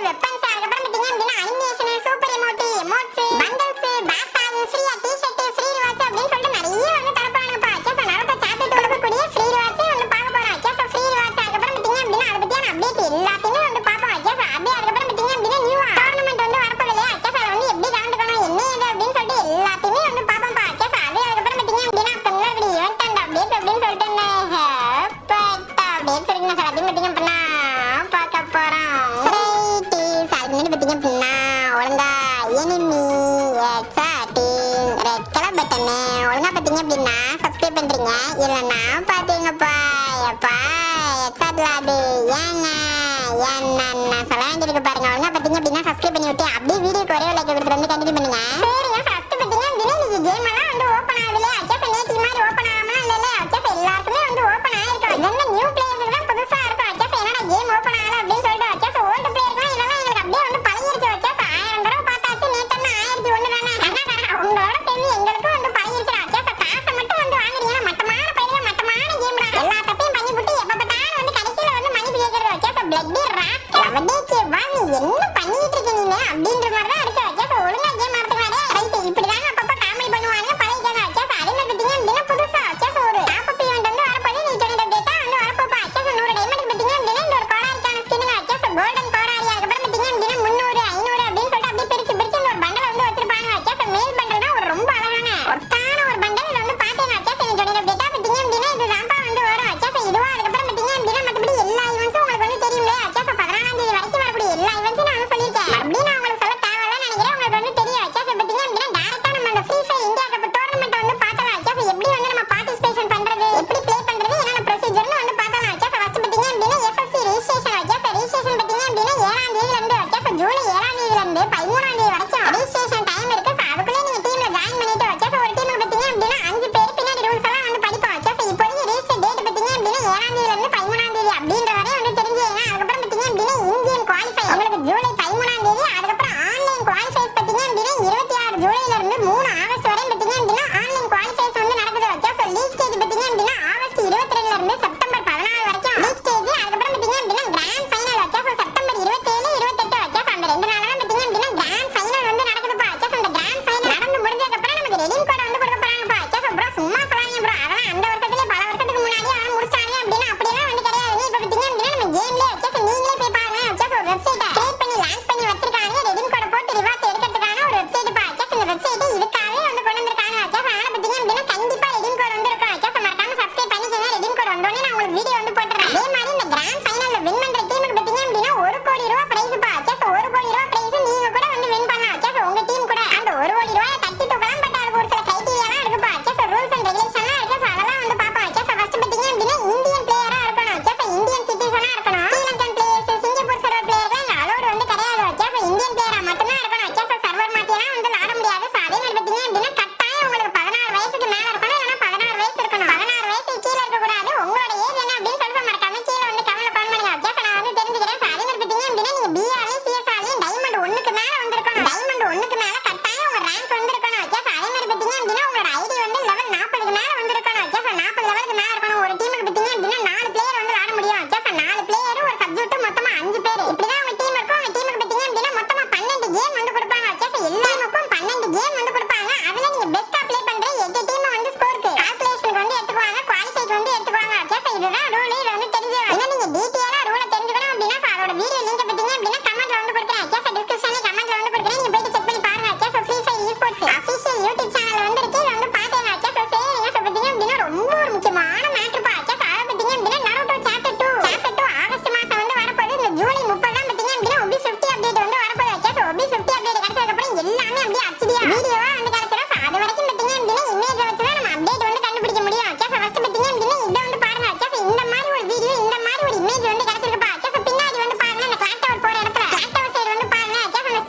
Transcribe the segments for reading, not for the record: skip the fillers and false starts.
Weapons அதுக்கப்புறம் பாத்தீங்க அப்படின்னா அனிமேஷன் சூப்பர் எமோட்டி எமோட்ஸ் பண்டல்ஸ் பேக் ஃப்ரீயா டி-ஷர்ட் ஃப்ரீ ரிவார்ட்ஸ் அப்படின்னு சொல்லிட்டு நிறைய வந்து தரப்போறாங்கப்பா. கேச நரோட்டோ சாப்டர் 2 கூடிய ஃப்ரீ ரிவார்ட்ஸ் வந்து பார்க்க போறோம். கேச ஃப்ரீ ரிவார்ட்ஸ் அதுக்கப்புறம் பாத்தீங்க அப்படின்னா அத பத்தியான அப்டேட் எல்லாத்தையுமே வந்து பாப்போம். கேச அப்படியே அதுக்கப்புறம் பாத்தீங்க அப்படின்னா நியூ டோர்னமென்ட் வந்து வரப்போகுது இல்லையா, கேச அதை வந்து எப்படி கலந்துக்கணும் என்ன ஏது அப்படின்னு சொல்லிட்டு எல்லாத்தையுமே வந்து பாப்போம்ப்பா. கேச அதே அதுக்கப்புறம் பாத்தீங்க அப்படின்னா அப்ப முன்னாடி ஈவென்ட் அண்ட் அப்டேட் அப்படின்னு சொல்லிட்டு அப்டேட் இருக்குங்க சார். அதையும் பாத்தீங்க அப்படின்னா பார்க்க போறோம். பாத்தீங்க அப்படின்னா ஒழுங்கா எனிமி எக்ஸாட்டிங் ரெட் கலர் பட்டனை ஒழுங்கா பாத்தீங்க அப்படின்னா சப்ஸ்கிரைப் பண்றீங்க இல்லைன்னா பாத்தீங்கப்பா எப்பா எக்ஸாட்ல அது ஏங்க என்ன சொல்ல வேண்டியிருக்கு பாருங்க. ஒழுங்கா பாத்தீங்க அப்படின்னா சப்ஸ்கிரைப் பண்ணி விட்டு அப்படியே வீடியோக்கு ஒரே லைக் கொடுத்து வந்து கண்டினியூ பண்ணுங்க. சரிங்க ஃபர்ஸ்ட் பாத்தீங்க அப்படின்னா இன்னைக்கு கேம் எல்லாம் வந்து ஓபன் ஆகுது. அச்சா நேத்தி மாதிரி ஓபன் ஆகாம இல்ல அச்சா எல்லாருக்குமே வந்து ஓபன் ஆயிருக்கும். இதெல்லாம் நியூ பிளேயர்ஸ் தான் புதுசா இருக்கும். அச்சா என்னடா கேம் ஓபன் ஆகல அப்படின்னு சொல்லிட்டு அச்சா ஓல்ட் பிளேயர்லாம் இதெல்லாம் எங்களுக்கு அப்படியே வந்து பழகிருச்சு. அச்சா 1000 தடவை பார்த்தாச்சு நேத்தன்னா 1001 தானே உங்களோட சேர்ந்து எங்களுக்கும் வந்து பழகிருச்சு. அச்சா காசை மட்டும் வந்து வாங்குறீங்கன்னா மட்டமான பயிர்கள் மட்டமான கேம்டா எல்லா தப்பையும் பண்ணி விட்டு எப்ப பார்த்தாலும் வந்து கடைசியில வந்து மன்னிப்பு கேட்கறது. அச்சா பிளட்டி ராக் அவடேக்கு வா நீ என்ன பண்ணிட்டு இருக்க நீ அப்படின்ற மாதிரி தான் இருக்கு. அச்சா ஒழுங்கா கேம் ஆடுறாரு ரைட் இப்படிதாங்க அப்பப்ப காமெடி பண்ணுவாங்க பழகிட்டாங்க. அச்சா அதே மாதிரி பாத்தீங்க அப்படின்னா புதுசா அச்சா ஒரு டாப் ஈவென்ட் வந்து வரப்போது நீ 20 டேட்டா வந்து வரப்போப்பா. அச்சா 100 டைமண்ட் பாத்தீங்க அப்படின்னா இந்த ஒரு கோடாரிக்கான ஸ்கின்னுங்க. அச்சா கோல்டன் கோடாரி அதுக்கப்புறம் பாத்தீங்க அப்படின்னா 300 500 அப்படின்னு சொல்லிட்டு அப்படியே பிரிச்சு பிரிச்சு ஒரு பண்டல் வந்து வச்சிருப்பாங்க. அச்சா மேல் பண்டல் தான் ஒரு ரொம்ப அழகான ஒருத்தான ஒரு பண்டல். இது வந்து பாத்தீங்க அச்சா நீ 20 டேட்டா பாத்தீங்க அப்படின்னா இது தான்ப்பா வந்து வரும். அச்சா இதுவா அதுக்கப்புறம் பாத்தீங்க அப்படின்னா மத்தபடி எல்லா ஈவென்ட்ஸும் உங்களுக்கு வந்து தெரியும்ல. அச்சா 14ஆம் தேதி வரைக்கும் வரக்கூடிய எல்லா ஈவென்ட்ஸும் நான் சொல்லியிருக்கேன். மறுபடியும் நான் உங்களுக்கு சொல்ல தேவையில்லைன்னு நினைக்கிறேன். உங்களுக்கு வந்து தெரியும். அச்சா பாத்தீங்க அப்படின்னா டைரக்டா நம்ம அந்த free fire India cup tournament வந்து பார்த்தலாம். அச்சா எப்படி வந்து நம்ம பார்ட்டிசிபேஷன் பண்றது எப்படி ப்ளே பண்றது என்னென்ன ப்ரொசீஜர்னு வந்து பார்த்தலாம். அச்சா ஃபர்ஸ்ட் பாத்தீங்க அப்படின்னா எஃப்எஸ்சி ரெஜிஸ்ட்ரேஷன். அச்சா ரெஜிஸ்ட்ரேஷன் பாத்தீங்க அப்படின்னா 7ஆம் தேதியில இருந்து அச்சா ஜூலை 7ஆம் தேதியில இருந்து 13ஆம் தேதி வரைக்கும் ரெஜிஸ்ட்ரேஷன் டைம் இருக்கு. அதுக்குள்ளே நீங்க டீம்ல ஜாயின் பண்ணிட்டு அச்சா ஒரு டீம்ல பாத்தீங்க அப்படின்னா 5 பேர் பின்னாடி ரூல்ஸ் எல்லாம் வந்து படிப்போம். அச்சா இப்போதைக்கு ரெஜிஸ்டர் டேட் பாத்தீங்க அப்படின்னா 7ஆம் தேதியில இருந்து 13ஆம் தேதி அப்படின்ற வரை வந்து தெரிஞ்சுங்க. அதுக்கப்புறம் பாத்தீங்க அப்படின்னா இந்தியன் குவாலிஃபை உங்களுக்கு ஜூலை 13ஆம் தேதி. அதுக்கப்புறம் ஆன்லைன் குவாலிஃபைஸ் பாத்தீங்க அப்படின்னா 26 ஜூலைல இருந்து 3 ஆகஸ்ட் வரை பாத்தீங்க அப்படின்னா ஆன்லைன் குவாலிஃபைஸ் வந்து நடக்குது. அச்சா லீக் ஸ்டேஜ் பாத்தீங்க அப்படின்னா ஆகஸ்ட் 22ல இருந்து செப்டம்பர் 14 வரைக்கும் லீக் ஸ்டேஜ். அதுக்கப்புறம் பாத்தீங்க அப்படின்னா கிராண்ட் ஃபைனல் அச்சா செப்டம்பர் 27 28 அச்சா அந்த 2 நாளா பாத்தீங்க அப்படின்னா கிராண்ட் ஃபைனல் வந்து நடக்குதுப்பா. அச்சா அந்த கிராண்ட் ஃபைனல் நடந்து முடிஞ்சதுக்கு அப்புறம் நமக்கு ரெடீம் கோட் வந்து கொடுக்க போறாங்கப்பா. அச்சா ப்ரோ சும்மா சொல்றாங்க ப்ரோ அதெல்லாம் அந்த வருஷத்துல பல வருஷத்துக்கு முன்னாடி அதெல்லாம் முடிச்சாங்க அப்படின்னா அப்படியெல்லாம் வந்து கிடையாது. இப்ப பாத்தீங்க அப்படின்னா நம்ம கேம்லயே அச்சா நீங்களே போய் பாருங்க. அச்சா ஒரு வெப்சைட்டை கிரியேட் பண்ணி லான்ச் பண்ணி வச்சிருக்காங்க. ரெடீம் கோட் போட்டு ரிவார்ட்ஸ் எடுக்கிறதுக்கான ஒரு வெப்சைட் பா. அச்சா இந்த வெப்சைட் இதுக்காகவே வந்து கொண்டு வந்திருக்காங்க. அச்சா அதனால பாத்தீங்க அப்படின்னா கண்டிப்பா ரெடீம் கோட் வந்து இருக்கும். அச்சா மறக்காம சப்ஸ்கிரைப் பண்ணிக்கங்க. ரெடீம் கோட் வந்தோடனே நான் உங்களுக்கு வீடியோ வந்து போட்டுறேன். அதே மாதிரி இந்த கிராண்ட் ஃபைனல்ல வின் பண்ற டீமுக்கு பாத்தீங்க அப்படின்னா 1 கோடி ரூபாய் பிரைஸ் பா. அச்சா 1 கோடி ரூபாய் பிரைஸ் நீங்க கூட வந்து வின் பண்ணலாம். அச்சா உங்க டீம் கூட அந்த 1 கோடி ரூபாயை தட்டி தூக்கலாம். பட் அதுக்கு ஒரு சில கிரைட்டீரியாலாம் இருக்குப்பா. அச்சா ரூல்ஸ் அண்ட் ரெகுலேஷன்லாம் இருக்கு. அதெல்லாம் வந்து பாப்போம். அச்சா ஃபர்ஸ்ட் பாத்தீங்க அப்படின்னா இந்தியன் பிளேயரா இருக்கணும். அச்சா இந்தியன் சிட்டிசனா இருக்கணும். ஸ்ரீலங்கன் பிளேயர்ஸ் சிங்கப்பூர் சர்வர் பிளேயர்லாம் இங்க அலோட் வந்து கிடையாது. அச்சா இந்தியன் பிளேயரா மட்டும்தான் இருக்கணும். அச்சா சர்வர் மாத்தியெல்லாம் வந்து ஆட முடியாது. அதே மாதிரி பாத்தீங்க அப்படின்னா கட்டாயம் உங்களுக்கு 16 வயசுக்கு மேல இருக்கணும். இல்லைன்னா 16 வயசு இருக்கணும். 16 வயசுக்கு கீழே இருக்க கூடாது. உங்களோட ஏஜ் என்ன அப்படின்னு சொல்லிட்டு மறக்காம கீழே வந்து கமெண்ட்ல கமெண்ட் பண்ணுங்க. அச்சா நான் வந்து தெரிஞ்சுக்கிறேன். அதே மாதிரி பாத்தீங்க அப்படின்னா நீங்க பிஆர்லையும் சிஎஸ்ஆர்லையும் டைமண்ட் 1க்கு மேல வந்திருக்கணும். டைமண்ட் 1க்கு மேல கட்டாயம் உங்க ரேங்க் வந்திருக்கணும். அச்சா அதே மாதிரி பாத்தீங்க அப்படின்னா உங்களோட ஐடி வந்து லெவல் 40க்கு மேல வந்திருக்கணும். அச்சா 40 லெவலுக்கு மேல இருக்கணும். ஒரு டீமுக்கு பாத்தீங்க அப்படின்னா 4 பிளேயர் வந்து ஆட முடியும். அச்சா 4 பிளேயர் ஒரு சப்ஜெக்ட் மொத்தமா 5 பேர் இப்படிதான் உங்க டீம் இருக்கும். உங்க டீமுக்கு பாத்தீங்க அப்படின்னா மொத்தமா 12 கேம் வந்து கொடுப்பாங்க. அச்சா எல்லாருக்கும் 12 கேம் வந்து கொடுப்பாங்க. அதுல நீங்க பெஸ்டா ப்ளே பண்ற 8 டீம் வந்து ஸ்கோருக்கு கால்குலேஷனுக்கு வந்து எடுத்துக்குவாங்க. குவாலிஃபைக்கு வந்து எடுத்துக்குவாங்க. அச்சா இதுதான் ரூல். இது வந்து தெரிஞ்சுக்கணும். இன்னும் நீங்க டீடைலா ரூலை தெரிஞ்சுக்கணும் அப்படின்னா அதோட வீடியோ லிங்க் பாத்தீங்க அப்படின்னா கமெண்ட்ல வந்து கொடுக்குறேன். அச்சா டிஸ்கிரிப்ஷன்ல கமெண்ட்ல வந்து கொடுக்குறேன். நீங்க போய் செக் பண்ணி பாருங்க. அச்சா free fire esports official YouTube channel வந்து இருக்கு. இத வந்து பாத்தீங்க. அச்சா சரிங்க பாத்தீங்க அப்படின்னா ரொம்ப ஒரு முக்கியமான மேட்டர் பா. அச்சா பாத்தீங்க அப்படின்னா நரோட்டோ சாப்டர் 2 ஆகஸ்ட் மாசம் வந்து வரப்போகுது. இந்த ஜூலை 30 தான் பாத்தீங்க அப்படின்னா ஒபி 50 அப்டேட் வந்து வரப்போகுது. அச்சா ஒபி 50 அப்டேட் கிடைச்சதுக்கு அப்புறம் எல்லாமே அப்படியே அச்சிடியா வீடியோவா வந்து கிடைச்சிடும். அது வரைக்கும் பாத்தீங்க அப்படின்னா இமேஜ் வச்சு தான் நம்ம அப்டேட் வந்து கண்டுபிடிக்க முடியும். அச்சா ஃபர்ஸ்ட் பாத்தீங்க அப்படின்னா இத வந்து பாருங்க. அச்சா இந்த மாதிரி ஒரு வீடியோ இந்த மாதிரி ஒரு இமேஜ் வந்து கிடைச்சிருக்குப்பா. அச்சா பின்னாடி வந்து பாருங்க இந்த கிளாக் டவர் போற இடத்துல கிளாக் டவர் சைடு வந்து பாருங்க. அச்சா அந்த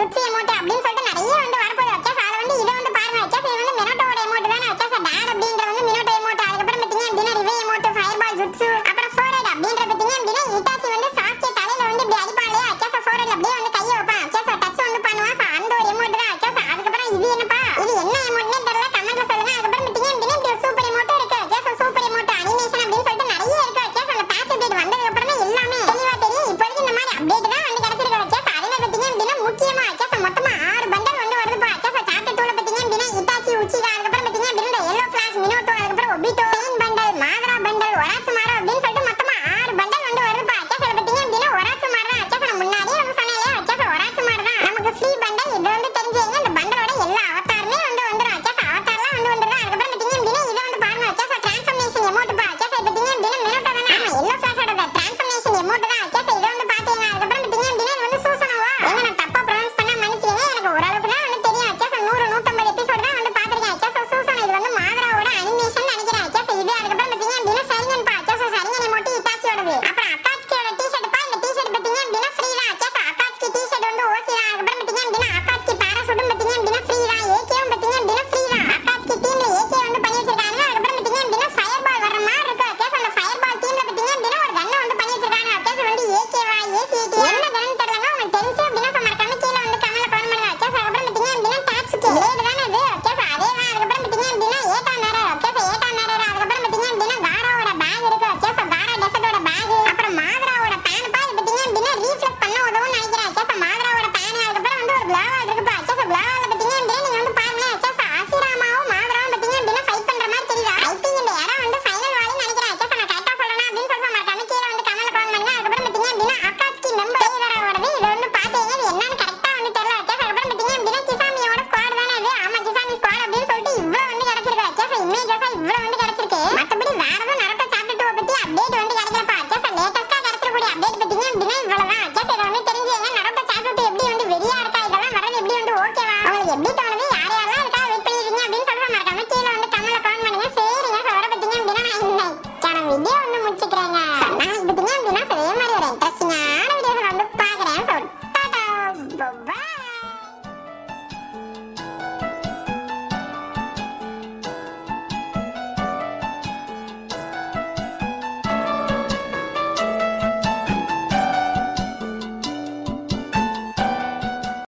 ஜுட்ஸு எமோட் அப்படின்னு சொல்லிட்டு நிறைய வந்து வரப்போகுது. ஓகே சார், வந்து இதை வந்து பாருங்க. ஓகே சார், இது வந்து மினோட்டோட எமோட் தானே. ஓகே சார், டாட் அப்படின்ற வந்து மினோட்டோ எமோட். அதுக்கப்புறம் பார்த்தீங்க அப்படின்னா ரிவே எமோட், ஃபயர்பால் ஜுட்ஸு, அப்புறம் ஃபோர்ஹெட் அப்படின்ற பார்த்தீங்க அப்படின்னா இட்டாச்சி வந்து சாஸ்கே தலையில வந்து இப்படி அடிப்பான் இல்லையா. ஓகே சார், ஃபோர்ஹெட்ல அப்படியே வந்து கையை வைப்பான். ஓகே சார், டச் வந்து பண்ணுவான். அந்த ஒரு எமோட் தான். ஓகே சார், அதுக்கப்புறம் இது என்னப்பா, இது என்ன எமோட்னே தெரியல, கமெண்ட்ல சொல்லுங்க. அதுக்கப்புறம் பார்த்தீங்க அப்படின்னா இப்படி ஒரு சூப்பர் எமோட் இருக்கு. Okay sir, super emote animation அப்படின்னு சொல்லிட்டு நிறைய இருக்கு. ஓகே சார், அந்த பேட்ச் அப்டேட் வந்ததுக்கு அப்புறம் தான் எல்லாமே தெளிவா தெரியும். இப்போதைக்கு இந்த மாதிரி அப்டேட் தான் வந்து கிடைச்சிருக்கு. ஓகே சார், அதே மாதிரி பார்த்தீங்க அப்படின்னா முக்கியமா